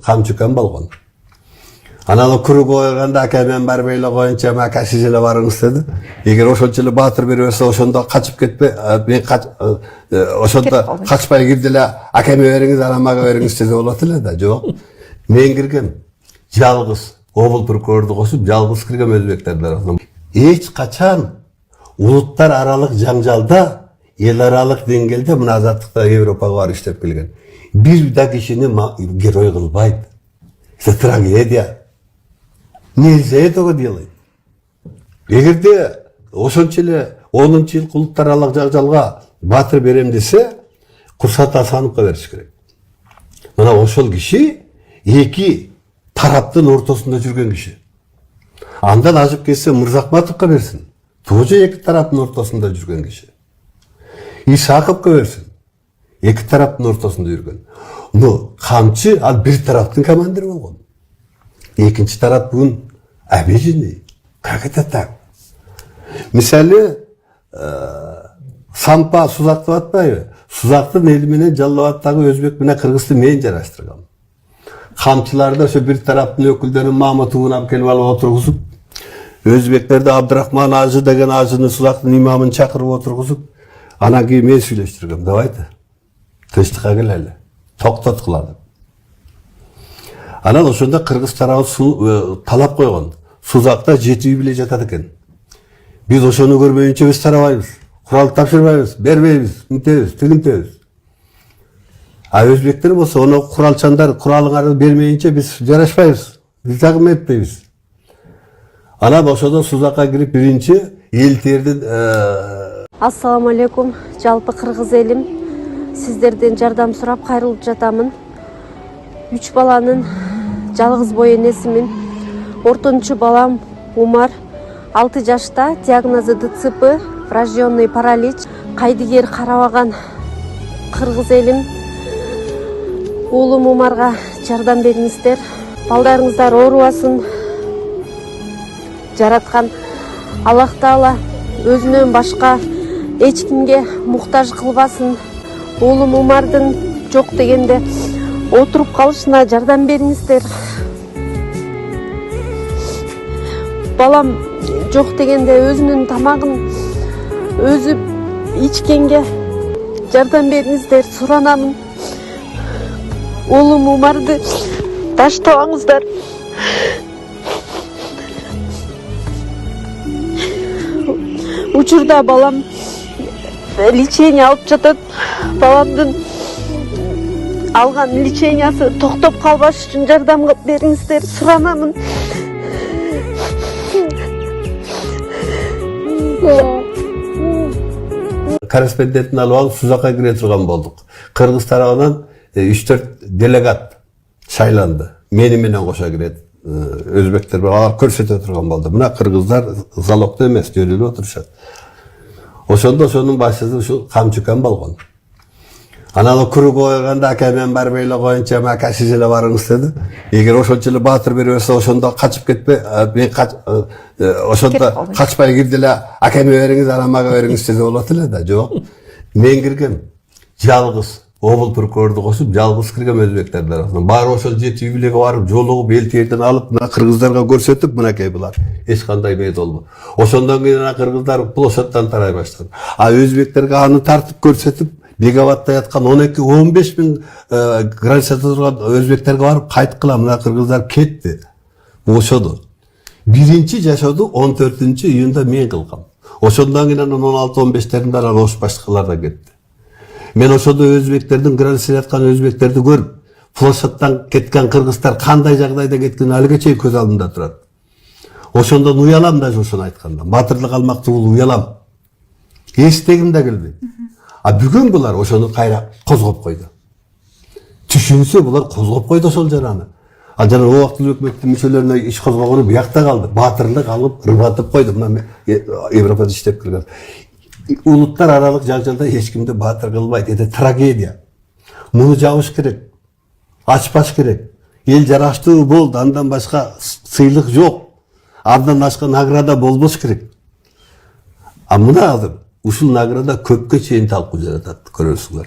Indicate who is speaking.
Speaker 1: камчукан болгон. Анан курук ойганда ака мен барып эле коюнча ака сиз эле барыңыз деди. Эгер ошончо эле баатыр бербесе ошондо качып кетпе, мен ошондо качпай кирди эле акаме бериңиз, анан мага бериңиз десе болот эле да. Жок. Мен киргем. Жалгыз обул прокурорду кошуп жалгыз киргем өзбектердин арасына. Эч качан улуттар аралык жаңжалда, эл аралык деңгээлде мына азаттыкта Европага барып иштеп келген. Бир да кишини герой кылбайт. Это трагедия. Нельзя этого делать. Эгерде ошончо эле 10-жылкы улуттар аралык жаңжалга баатыр берем десе, Курсат Асановго бериш керек. Мына ошол киши эки тараптын ортосунда жүргөн киши. Андан ажып кетсе Мырзахматовго берсин. Тоже эки тараптын ортосунда жүргөн киши. Исаковго берсин. Эки тараптын ортосунда жүргөн. Ну, камчы ал бир тараптын командиры болгон. Экинчи тарап бүгүн обиженный. Как это так? Мисалы, Сампа Сузакты атпайбы? Сузактын эли менен Жалал-Абадтагы өзбек менен кыргызды мен жараштыргам. Камчыларды ошо бир тараптын өкүлдөрүн Маматовун алып келип алып отургузуп, өзбектерди Абдрахман Ажы деген Ажыны Сузактын имамын чакырып отургузуп, анан кийин мен сүйлөштүргөм. Давайте. Тынчтыкка келели. Токтоткула деп. Анан ошондо кыргыз тарабы талап койгон. Сузакта 7 үй биле жатат экен. Биз ошону көрбөйүнчө биз тарабайбыз. Курал тапшырбайбыз, бербейбиз, мынтебиз, тигинтебиз. А өзбектер болсо ону куралчандар куралыңарды бермейинче биз жарашпайбыз. Биз дагы этпейбиз. Анан ошодо Сузакка кирип биринчи элтердин
Speaker 2: Ассаламу алейкум, жалпы кыргыз элим. Сиздерден жардам сурап кайрылып жатамын. 3 баланын жалгыз бой энесимин. Ортончу балам Умар 6 жашта, диагнозу ДЦП, врожденный паралич. Кайдыгер карабаган кыргыз элим. Уулум Умарга жардам бериңиздер. Балдарыңыздар оорубасын. Жараткан Аллах Таала өзүнөн башка эч кимге муктаж кылбасын. Уулум Умардын жок дегенде отуруп калышына жардам бериңиздер. Балам жок дегенде өзүнүн тамагын өзү ичкенге жардам бериңиздер, суранамын. Уулум Умарды таштабаңыздар. Учурда балам лечение алып жатат. Баламдын алган лечениясы токтоп калбаш үчүн жардам бериңиздер, суранамын.
Speaker 1: Корреспондентин алып алып Сузакка кире турган болдук. Кыргыз тарабынан 3-4 делегат шайланды. Мени менен кошо кирет. Өзбектер алар көрсөтө турган болду. Мына кыргыздар залогдо эмес, жөнүлүп отурушат. Ошондо ошонун башчысы ушу Камчукан болгон. Анан курук ойганда ака мен барып эле коюнча ака сиз эле барыңыз деди. Эгер ошончо эле баатыр бербесе ошондо качып кетпе, мен ошондо качпай кирди эле акаме бериңиз, анан мага бериңиз десе болот эле да. Жок. Мен киргем. Жалгыз обул прокурорду кошуп жалгыз киргем өзбектердин арасына. Баары ошол 7 үй билеге барып, жолугуп, эл терден алып, мына кыргыздарга көрсөтүп, мынакей булар. Эч кандай мейт болбу. Ошондон кийин кыргыздар площадьтан тарай баштады. А өзбектерге аны тартып көрсөтүп, Беговатта яткан 12-15 миң границада турган өзбектерге барып кайткыла, мына кыргыздар кетти. Ошоду. Биринчи жашоду 14-июнда мен кылгам. Ошондон кийин 16-15-теринде анан ош башкалар да кетти. Мен ошондо өзбектердин границада яткан өзбектерди көрүп, площадьтан кеткен кыргыздар кандай жагдайда кеткени алыга чейин көз алдымда турат. Ошондон уялам даже ошону айтканда. Батырлык алмакчы болуп уялам. Эстегим да келбейт. А бүгүн булар ошону кайра козгоп койду. Түшүнсө булар козгоп койду ошол жараны. Ал жана убактылуу өкмөттүн мүчөлөрүнө иш козгогону буякта калды. Батырлык алып ырбатып койду. Мына Европада иштеп келген. Улуттар аралык жаңжалда эч кимди баатыр кылбайт. Это трагедия. Муну жабыш керек. Ачпаш керек. Эл жараштуу болду, андан башка сыйлык жок. Андан башка награда болбош керек. А мына азыр ушул награда көпкө чейин талкуу жаратат, көрөсүңөр.